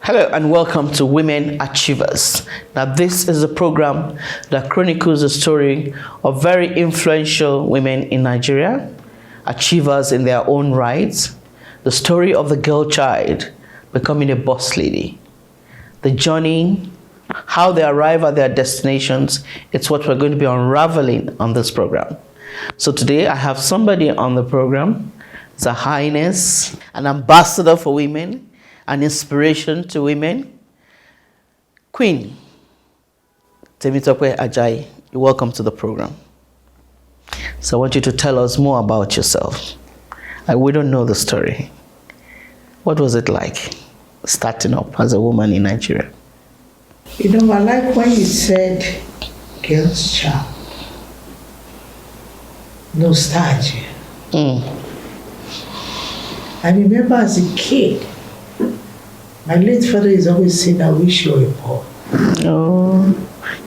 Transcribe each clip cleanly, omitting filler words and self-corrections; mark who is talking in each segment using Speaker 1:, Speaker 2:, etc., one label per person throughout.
Speaker 1: Hello and welcome to Women Achievers. Now this is a program that chronicles the story of very influential women in Nigeria, achievers in their own rights, the story of the girl child becoming a boss lady, the journey, how they arrive at their destinations. It's what we're going to be unraveling on this program. So today I have somebody on the program. It's a highness, an ambassador for women, an inspiration to women. Queen Temitope Ajayi, you're welcome to the program. So I want you to tell us more about yourself. We don't know the story. What was it like starting up as a woman in Nigeria?
Speaker 2: You know, I like when you said girl's child. Nostalgia. I remember as a kid, my late father is always saying, I wish you were a boy.
Speaker 1: Oh,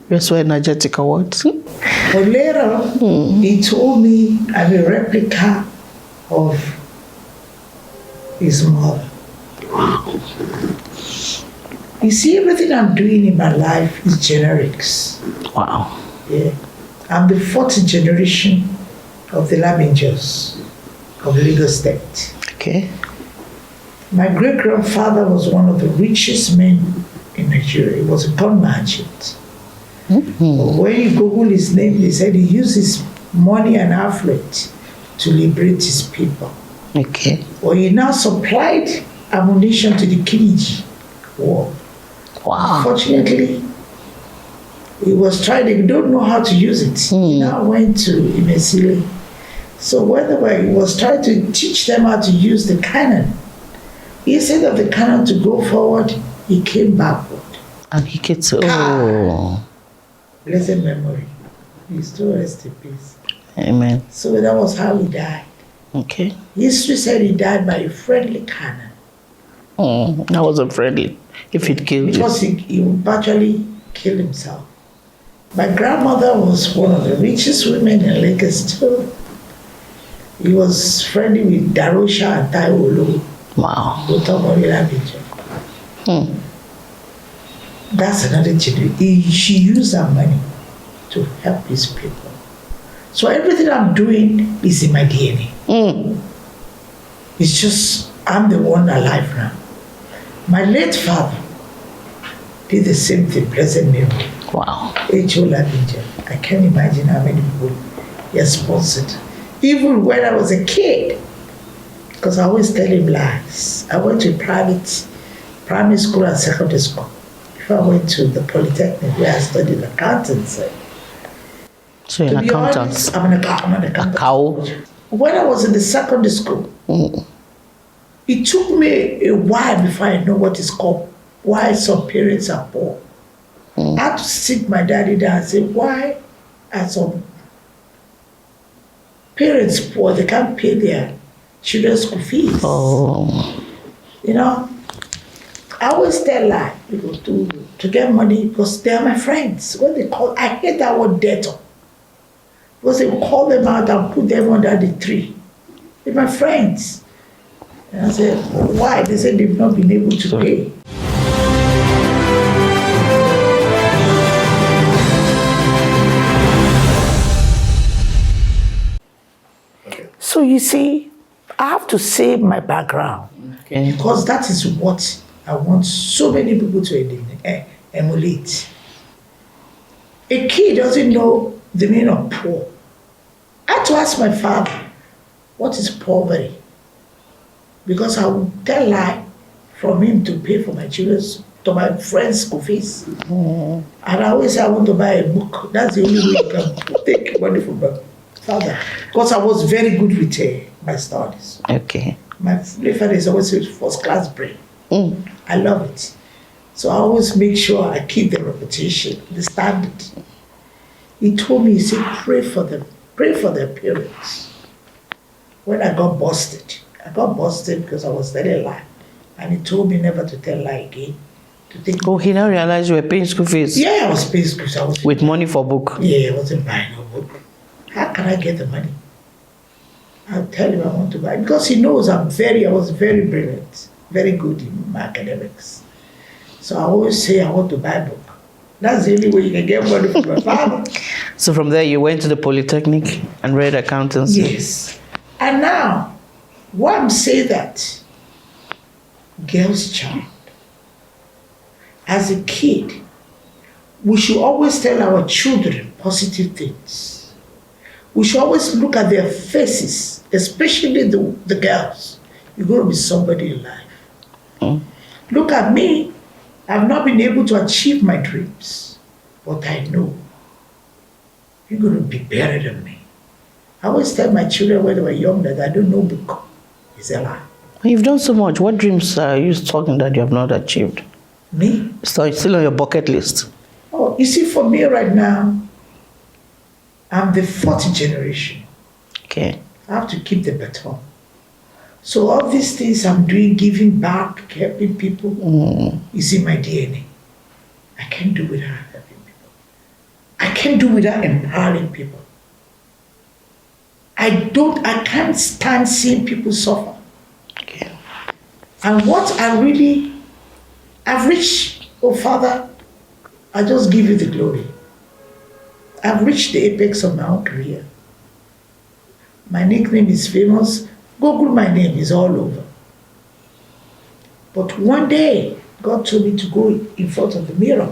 Speaker 1: you're so energetic or what?
Speaker 2: But later, he told me I'm a replica of his mother. You see, everything I'm doing in my life is generics.
Speaker 1: Wow.
Speaker 2: Yeah. I'm the fourth generation of the Lamingers of Lagos State.
Speaker 1: Okay.
Speaker 2: My great-grandfather was one of the richest men in Nigeria. He was a gun merchant. But when you Google his name, they said he used his money and affluence to liberate his people.
Speaker 1: Okay.
Speaker 2: Well, he now supplied ammunition to the Kiriji war.
Speaker 1: Wow.
Speaker 2: Unfortunately, he was trying, they don't know how to use it. He now went to Imesile. So whenever he was trying to teach them how to use the cannon, instead of the cannon to go forward, he came backward.
Speaker 1: And he gets, oh.
Speaker 2: Blessed memory. He still rest in peace.
Speaker 1: Amen.
Speaker 2: So that was how he died.
Speaker 1: Okay.
Speaker 2: History said he died by a friendly cannon.
Speaker 1: That wasn't friendly. If it killed you.
Speaker 2: Because he would actually kill himself. My grandmother was one of the richest women in Lagos too. He was friendly with Darosha and Taiwo.
Speaker 1: Wow.
Speaker 2: That's another generation. She used her money to help his people. So everything I'm doing is in my DNA. It's just, I'm the one alive now. My late father did the same thing, blessed memory.
Speaker 1: Wow.
Speaker 2: H.O. Labinja. I can't imagine how many people he has sponsored. Even when I was a kid, because I always tell him lies. I went to primary school and secondary school. Before I went to the Polytechnic where I studied accountancy.
Speaker 1: So you're an accountant?
Speaker 2: Honest, I'm an accountant.
Speaker 1: A cow? When
Speaker 2: I was in the secondary school, it took me a while before I know what is called, why some parents are poor. I had to sit my daddy down and say, why are some parents poor? They can't pay their children's school fees. You know, I always tell people to get money because they are my friends. When they call, I hate that word debtor. Because they will call them out and put them under the tree. They're my friends. And I said, why? They said they've not been able to pay. So you see, I have to save my background. Okay. Because that is what I want so many people to emulate. A kid doesn't know the meaning of poor. I had to ask my father, what is poverty? Because I would tell lie from him to pay for my children's, to my friends' school fees. And I always say I want to buy a book. That's the only way you can take money from my father. Because I was very good with my studies.
Speaker 1: Okay.
Speaker 2: My father is always a first-class brain. I love it. So I always make sure I keep the reputation, the standard. He told me, he said, pray for them. Pray for their parents. When I got busted because I was telling a lie. And he told me never to tell lie again.
Speaker 1: He now realized you were paying school fees?
Speaker 2: Yeah, I was paying school fees.
Speaker 1: With money for book?
Speaker 2: Yeah, I wasn't buying a book. How can I get the money? I'll tell him I want to buy. Because he knows I was very brilliant, very good in my academics. So I always say I want to buy a book. That's the only way you can get money from my father.
Speaker 1: So from there, you went to the Polytechnic and read accountancy?
Speaker 2: Yes. And now, why I'm saying that, girl's child, as a kid, we should always tell our children positive things. We should always look at their faces, especially the girls. You're going to be somebody in life.
Speaker 1: Mm.
Speaker 2: Look at me. I've not been able to achieve my dreams, but I know you're going to be better than me. I always tell my children when they were young that I don't know book. It's a lie.
Speaker 1: You've done so much. What dreams are you talking that you have not achieved?
Speaker 2: Me?
Speaker 1: So it's still on your bucket list?
Speaker 2: Oh, you see, for me right now, I'm the fourth generation.
Speaker 1: Okay.
Speaker 2: I have to keep the baton. So all these things I'm doing, giving back, helping people, is in my DNA. I can't do without helping people. I can't do without empowering people. I can't stand seeing people suffer.
Speaker 1: Okay.
Speaker 2: And what I've reached, oh Father, I just give you the glory. I've reached the apex of my own career. My nickname is famous. Google my name, is all over. But one day, God told me to go in front of the mirror.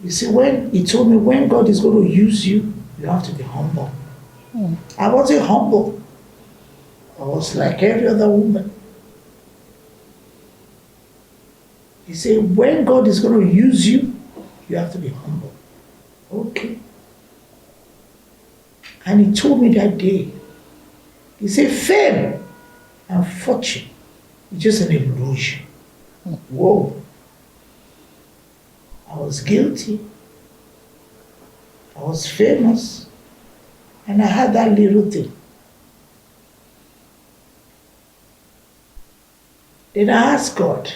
Speaker 2: You see, when He told me when God is going to use you, you have to be humble. I wasn't humble. I was like every other woman. He said, when God is going to use you, you have to be humble. Okay. And He told me that day, He said, fame and fortune is just an illusion. Whoa. I was guilty. I was famous. And I had that little thing. Then I asked God,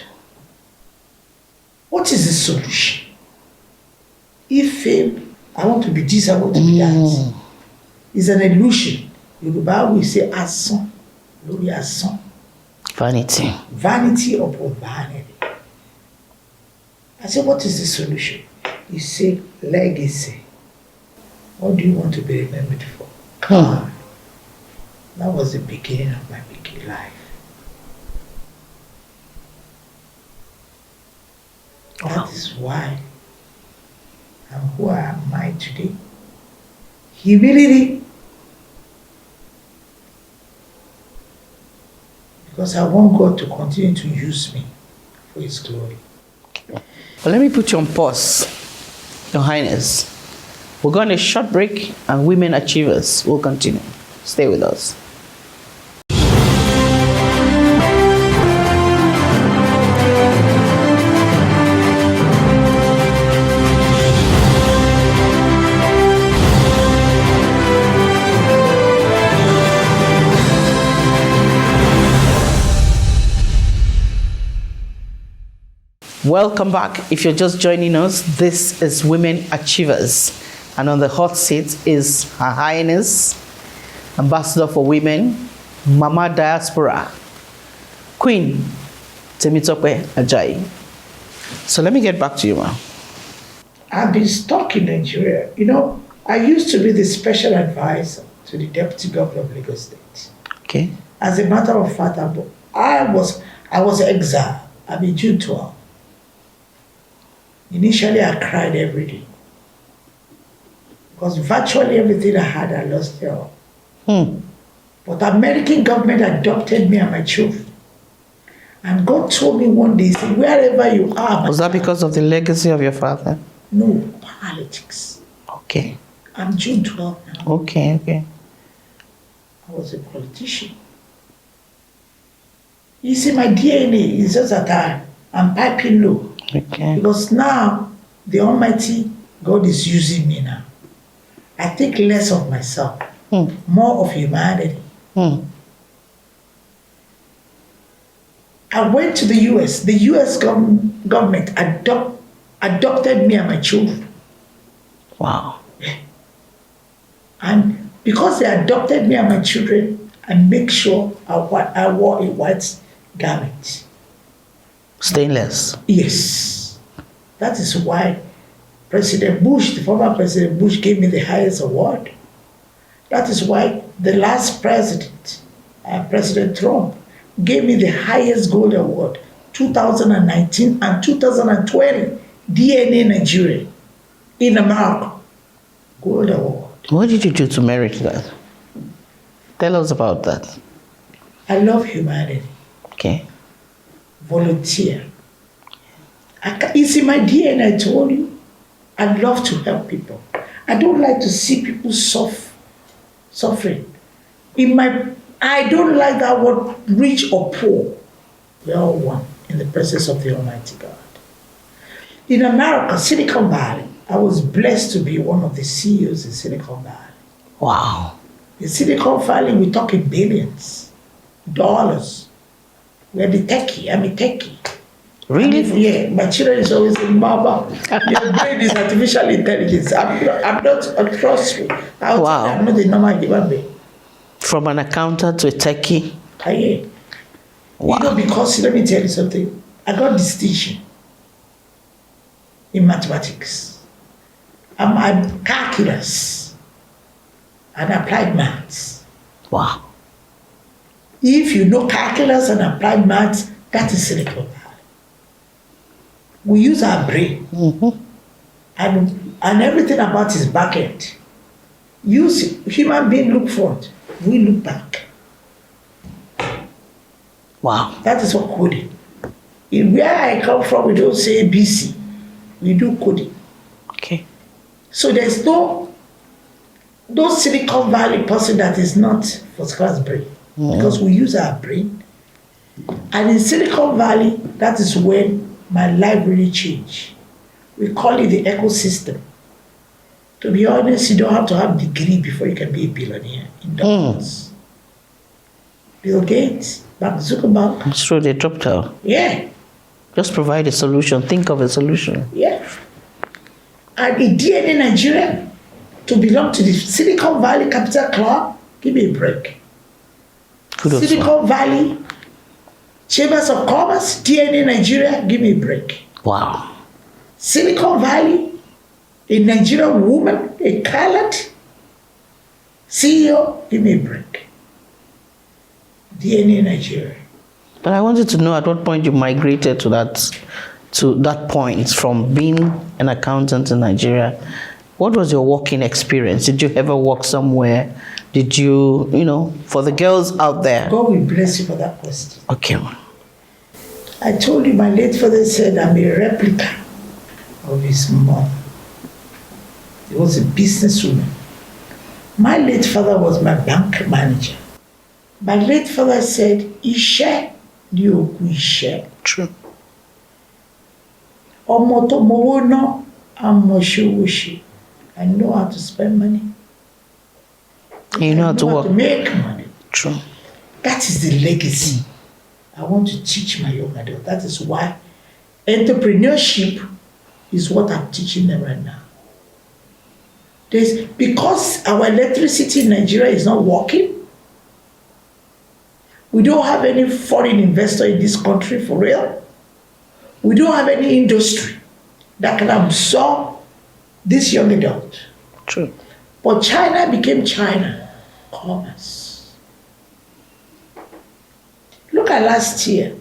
Speaker 2: what is the solution? If fame, I want to be this, I want to be that. It's an illusion. In the Bible we say asán, lórí asán.
Speaker 1: Vanity.
Speaker 2: Vanity upon vanity. I said, what is the solution? He said, legacy. What do you want to be remembered for? God. That was the beginning of my big life. That is why I'm who am I today. Humility. Because I want God to continue to use me for His glory.
Speaker 1: But let me put you on pause, Your Highness. We're going to a short break and Women Achievers will continue. Stay with us. Welcome back. If you're just joining us, this is Women Achievers. And on the hot seat is Her Highness, Ambassador for Women, Mama Diaspora, Queen Temitope Ajayi. So let me get back to you, ma'am.
Speaker 2: I've been stuck in Nigeria. You know, I used to be the special advisor to the Deputy Governor of Lagos State.
Speaker 1: Okay.
Speaker 2: As a matter of fact, I was exiled. I've been June 12. Initially, I cried every day. Because virtually everything I had, I lost it all. But the American government adopted me and my children. And God told me one day, say, wherever you are.
Speaker 1: Was that because of the legacy of your father?
Speaker 2: No, politics.
Speaker 1: Okay.
Speaker 2: I'm June 12 now.
Speaker 1: Okay.
Speaker 2: I was a politician. You see, my DNA is just that I'm piping low.
Speaker 1: Okay.
Speaker 2: Because now, the Almighty God is using me now. I think less of myself, more of humanity. I went to the US. The US government adopted me and my children.
Speaker 1: Wow.
Speaker 2: And because they adopted me and my children, I make sure I wore a white garment.
Speaker 1: Stainless.
Speaker 2: Yes. That is why President Bush, the former President Bush, gave me the highest award. That is why the last president, President Trump, gave me the highest gold award, 2019 and 2020, DNA Nigeria, in America, gold award.
Speaker 1: What did you do to merit that? Tell us about that.
Speaker 2: I love humanity.
Speaker 1: Okay.
Speaker 2: Volunteer. It's in my DNA, I told you. I love to help people. I don't like to see people suffering. I don't like that word rich or poor. We're all one in the presence of the Almighty God. In America, Silicon Valley, I was blessed to be one of the CEOs in Silicon Valley.
Speaker 1: Wow.
Speaker 2: In Silicon Valley, we're talking billions, dollars. We're the techie. I'm a techie.
Speaker 1: Really?
Speaker 2: Yeah, my children is always saying, Mama, your brain is artificial intelligence. I'm not trust me.
Speaker 1: Wow.
Speaker 2: I'm not a normal human being.
Speaker 1: From an accountant to a techie?
Speaker 2: Yeah.
Speaker 1: Wow.
Speaker 2: You know, because let me tell you something. I got distinction in mathematics. I'm calculus and applied maths.
Speaker 1: Wow.
Speaker 2: If you know calculus and applied maths, that is Silicon Valley. We use our brain, and everything about his back end. Human being look front, we look back.
Speaker 1: Wow.
Speaker 2: That is what coding. In where I come from, we don't say BC, we do coding.
Speaker 1: Okay.
Speaker 2: So there's no Silicon Valley person that is not first class brain, because we use our brain. And in Silicon Valley, that is when my life really changed. We call it the ecosystem. To be honest, you don't have to have a degree before you can be a billionaire in dollars. Bill Gates, Mark Zuckerberg.
Speaker 1: I'm sure they dropped out.
Speaker 2: Yeah.
Speaker 1: Just provide a solution. Think of a solution.
Speaker 2: Yeah. And in DNA Nigeria, to belong to the Silicon Valley Capital Club, give me a break.
Speaker 1: Kudos.
Speaker 2: Silicon Valley Chambers of Commerce, DNA Nigeria, give me a break.
Speaker 1: Wow.
Speaker 2: Silicon Valley, a Nigerian woman, a colored CEO, give me a break. DNA Nigeria.
Speaker 1: But I wanted to know at what point you migrated to that point from being an accountant in Nigeria. What was your working experience? Did you ever work somewhere? Did you, for the girls out there?
Speaker 2: God will bless you for that question.
Speaker 1: Okay.
Speaker 2: I told you my late father said I'm a replica of his mom. He was a businesswoman. My late father was my bank manager. My late father said, Ishe ni ogun ishe.
Speaker 1: True.
Speaker 2: Ọmọ tó mowó ná, amọ̀ṣowó ṣe. I know how to spend money.
Speaker 1: You know how to work.
Speaker 2: To make money.
Speaker 1: True.
Speaker 2: That is the legacy I want to teach my young adult. That is why entrepreneurship is what I'm teaching them right now. Because our electricity in Nigeria is not working, we don't have any foreign investor in this country for real. We don't have any industry that can absorb this young adult.
Speaker 1: True.
Speaker 2: But China became China. Commerce. Look at last year.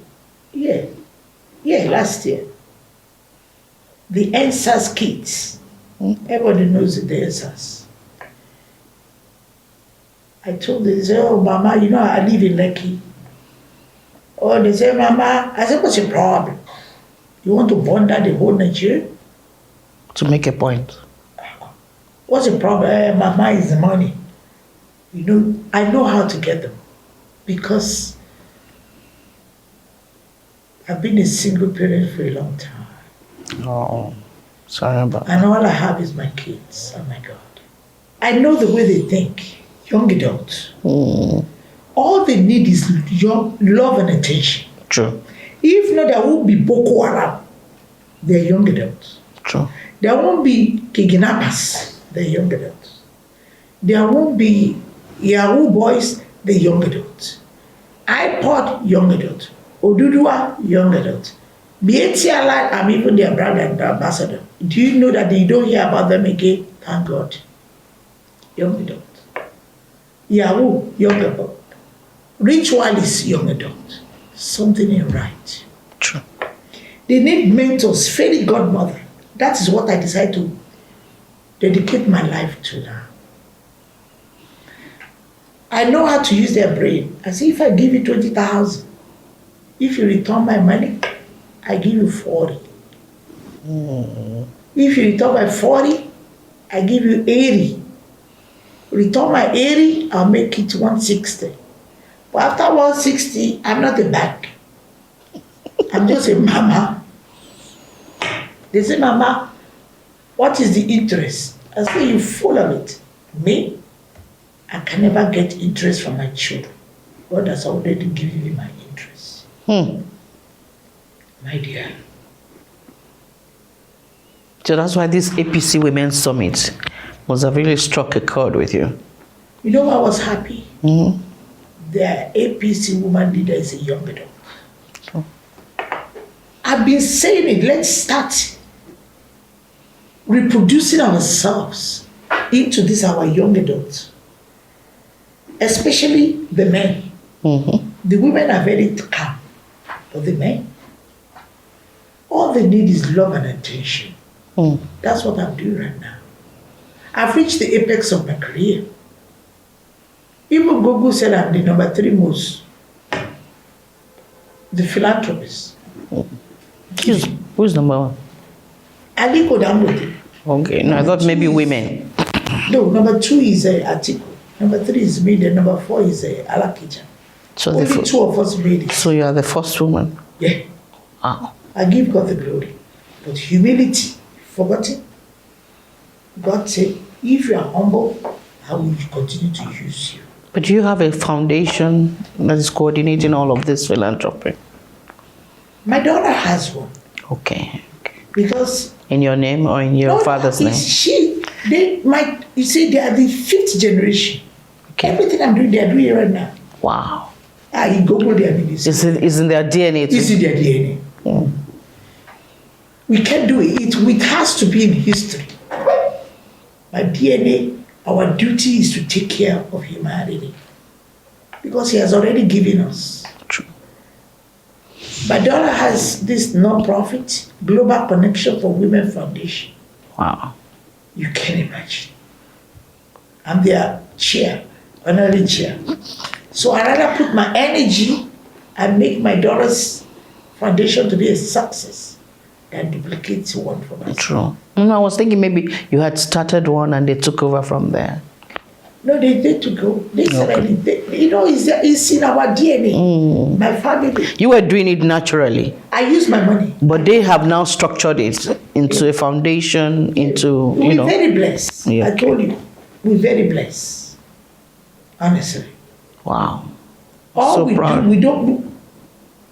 Speaker 2: Last year. The NSAS kids. Everybody knows the NSAS. I told them, they say, oh, Mama, I live in Lekki. Oh, they say, Mama, I said, what's your problem? You want to bond out the whole Nigeria?
Speaker 1: To make a point.
Speaker 2: What's the problem? Mama is the money. I know how to get them because I've been a single parent for a long time.
Speaker 1: Oh, sorry about that.
Speaker 2: And all I have is my kids. Oh my God. I know the way they think, young adults. All they need is love and attention.
Speaker 1: True.
Speaker 2: If not, there won't be Boko Haram. They're young adults.
Speaker 1: True.
Speaker 2: There won't be kidnappers. They're young adults. There won't be Yahoo boys. They're young adults. iPod, young adult. Oduduwa, young adult. BATLI, I'm even their brand and ambassador. Do you know that you don't hear about them again? Thank God. Young adult. Yahoo, young adult. Ritualist, young adult. Something ain't right.
Speaker 1: True.
Speaker 2: They need mentors, fairy godmother. That is what I decide to dedicate my life to now. I know how to use their brain. I say, if I give you 20,000, if you return my money, I give you 40. If you return my 40, I give you 80. Return my 80, I'll make it 160. But after 160, I'm not a bank. I'm just a mama. They say, Mama, what is the interest? I say, you're full of it. Me, I can never get interest from my children. God has already given me my interest. My dear.
Speaker 1: So that's why this APC Women's Summit must have really struck a chord with you.
Speaker 2: You know, I was happy. The APC woman leader is a young adult.
Speaker 1: Oh.
Speaker 2: I've been saying it, let's start reproducing ourselves into this our young adults. Especially the men. The women are very calm, but the men, all they need is love and attention. That's what I'm doing right now. I've reached the apex of my career. Even Google said I'm the number 3 most, the philanthropist.
Speaker 1: Who's number 1?
Speaker 2: Aliko Dangote.
Speaker 1: Okay, no, I thought maybe women.
Speaker 2: No, number 2 is Atiku. Number 3 is me, then number 4 is Alakija.
Speaker 1: So
Speaker 2: only 2 of us made it.
Speaker 1: So you are the first woman?
Speaker 2: Yeah.
Speaker 1: Wow.
Speaker 2: I give God the glory. But humility, forgotten. God said, if you are humble, I will continue to use you.
Speaker 1: But you have a foundation that is coordinating all of this philanthropy?
Speaker 2: My daughter has one.
Speaker 1: Okay.
Speaker 2: Because
Speaker 1: in your name or in your father's name?
Speaker 2: You see, they are the 5th generation. Okay. Everything I'm doing, they are doing it right now.
Speaker 1: Wow.
Speaker 2: You Google their ministry.
Speaker 1: Is in their DNA too?
Speaker 2: It's in their DNA. We can't do it. It has to be in history. My DNA, our duty is to take care of humanity. Because he has already given us.
Speaker 1: True.
Speaker 2: My daughter has this non-profit, Global Connection for Women Foundation.
Speaker 1: Wow.
Speaker 2: You can imagine. I'm their chair, honorary chair. So I rather put my energy and make my daughter's foundation to be a success than duplicate one for myself.
Speaker 1: True. I was thinking maybe you had started one and they took over from there.
Speaker 2: No, they did to go. They said, it's in our DNA. My family.
Speaker 1: You were doing it naturally.
Speaker 2: I use my money.
Speaker 1: But they have now structured it into a foundation, into,
Speaker 2: We're very blessed.
Speaker 1: Yeah.
Speaker 2: I told you, we're very blessed. Honestly.
Speaker 1: Wow.
Speaker 2: All
Speaker 1: so
Speaker 2: we
Speaker 1: proud.
Speaker 2: do, we don't do.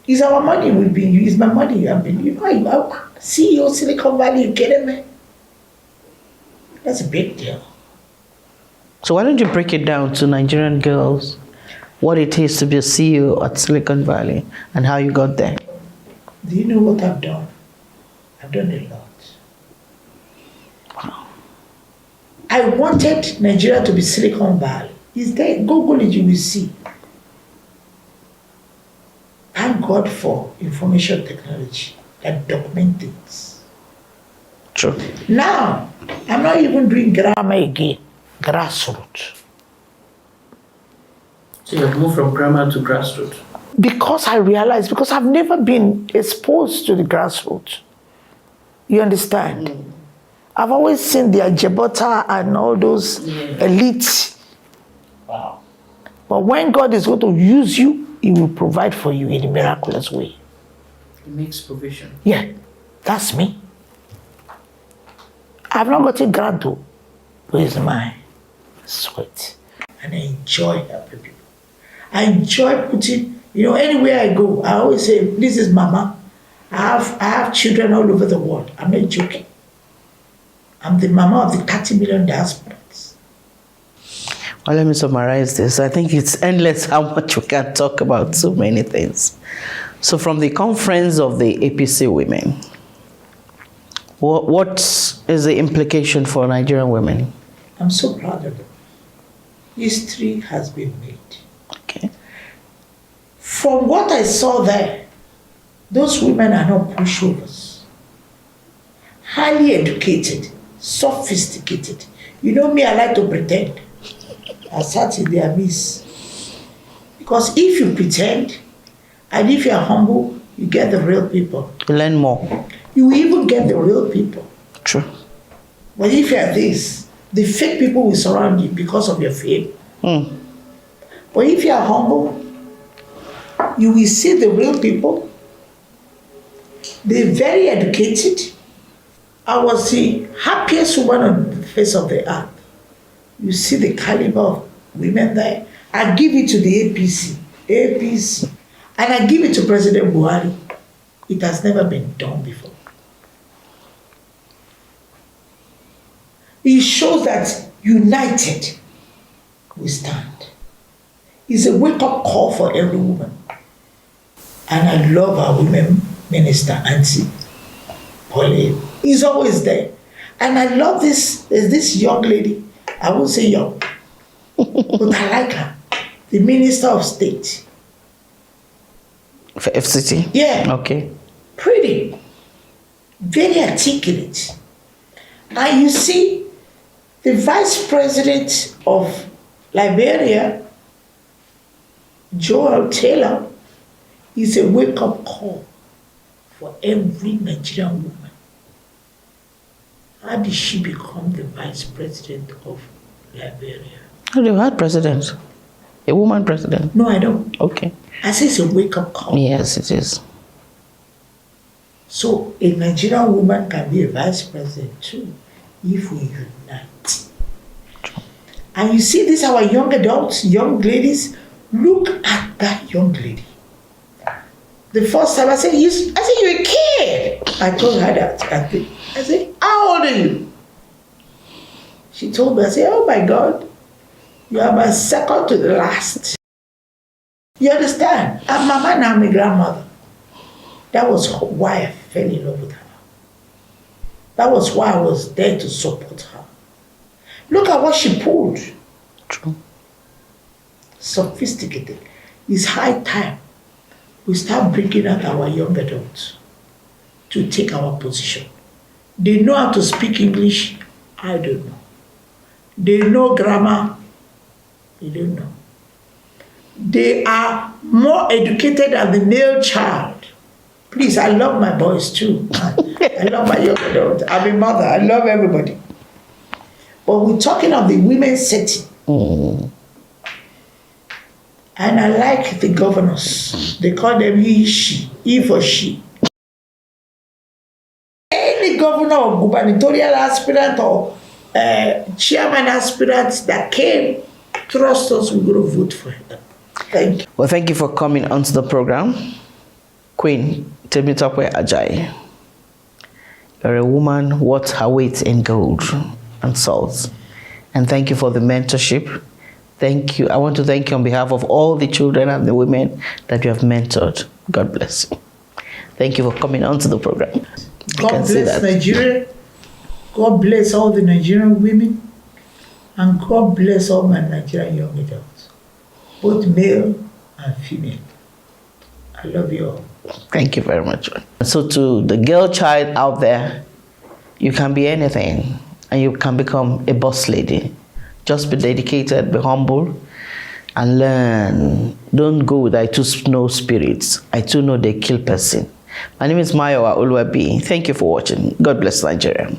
Speaker 2: It's our money we've been using. It's my money I've been using. CEO Silicon Valley, you get it, man? That's a big deal.
Speaker 1: So why don't you break it down to Nigerian girls, what it is to be a CEO at Silicon Valley and how you got there?
Speaker 2: Do you know what I've done? I've done a lot.
Speaker 1: Wow.
Speaker 2: I wanted Nigeria to be Silicon Valley. Is there? Google it, you will see. Thank God for information technology that documents things.
Speaker 1: True.
Speaker 2: Now, I'm not even doing grammar again. Grassroots.
Speaker 1: So you have moved from grammar to grassroots?
Speaker 2: Because I realized, because I've never been exposed to the grassroots. You understand? I've always seen the Ajebota and all those elites.
Speaker 1: Wow.
Speaker 2: But when God is going to use you, He will provide for you in a miraculous way.
Speaker 1: He makes provision.
Speaker 2: Yeah, that's me. I've not got a grant though, but it's my sweat. And I enjoy helping people. I enjoy putting, anywhere I go, I always say, this is Mama. I have children all over the world. I'm not joking. I'm the mama of the 30 million diasporas.
Speaker 1: Well, let me summarize this. I think it's endless how much we can talk about so many things. So from the conference of the APC women, what is the implication for Nigerian women?
Speaker 2: I'm so proud of them. History has been made.
Speaker 1: Okay.
Speaker 2: From what I saw there, those women are not pushovers. Highly educated, sophisticated. You know me, I like to pretend. I sat in their midst. Because if you pretend, and if you are humble, you get the real people.
Speaker 1: You learn more.
Speaker 2: You will even get the real people.
Speaker 1: True.
Speaker 2: But if you are this, the fake people will surround you because of your fame. But if you are humble, you will see the real people. They're very educated. I was the happiest woman on the face of the earth. You see the caliber of women there. I give it to the APC, and I give it to President Buhari. It has never been done before. It shows that united we stand. It's a wake-up call for every woman. And I love our women minister, Auntie Pauline. He's always there. And I love this young lady. I won't say young, but I like her. The Minister of State.
Speaker 1: For FCT?
Speaker 2: Yeah.
Speaker 1: Okay.
Speaker 2: Pretty. Very articulate. And you see, the Vice President of Liberia, Joel Taylor, is a wake-up call for every Nigerian woman. How did she become the Vice President of Liberia?
Speaker 1: Oh, they've had president. A woman president.
Speaker 2: No, I don't.
Speaker 1: Okay.
Speaker 2: I say it's a wake-up call.
Speaker 1: Yes, it is.
Speaker 2: So a Nigerian woman can be a vice president too, if we unite. And you see this, our young adults, young ladies, look at that young lady. The first time I said, you're a kid. I told her that. I said, how old are you? She told me, I said, oh my God, you are my second to the last. You understand? I'm Mama now, my grandmother. That was why I fell in love with her. That was why I was there to support her. Look at what she pulled.
Speaker 1: True.
Speaker 2: Sophisticated. It's high time we start bringing out our young adults to take our position. They know how to speak English. I don't know. They know grammar. They don't know. They are more educated than the male child. Please, I love my boys too. I love my young adults. I'm a mother. I love everybody. But we're talking of the women's setting. And I like the governors. They call them he, she, he for she. Any governor or gubernatorial aspirant or chairman aspirant that came, trust us, we're going to vote for them. Thank you.
Speaker 1: Well, thank you for coming onto the program. Queen Temitope Ajayi. You're a woman worth her weight in gold and salt. And thank you for the mentorship. Thank you. I want to thank you on behalf of all the children and the women that you have mentored. God bless you. Thank you for coming onto the program.
Speaker 2: God bless Nigeria. God bless all the Nigerian women. And God bless all my Nigerian young adults, both male and female. I love you all.
Speaker 1: Thank you very much. So to the girl child out there, you can be anything and you can become a boss lady. Just be dedicated, be humble, and learn. Don't go with I too know spirits. I too know they kill person. My name is Mayowa Oluwabi. Thank you for watching. God bless Nigeria.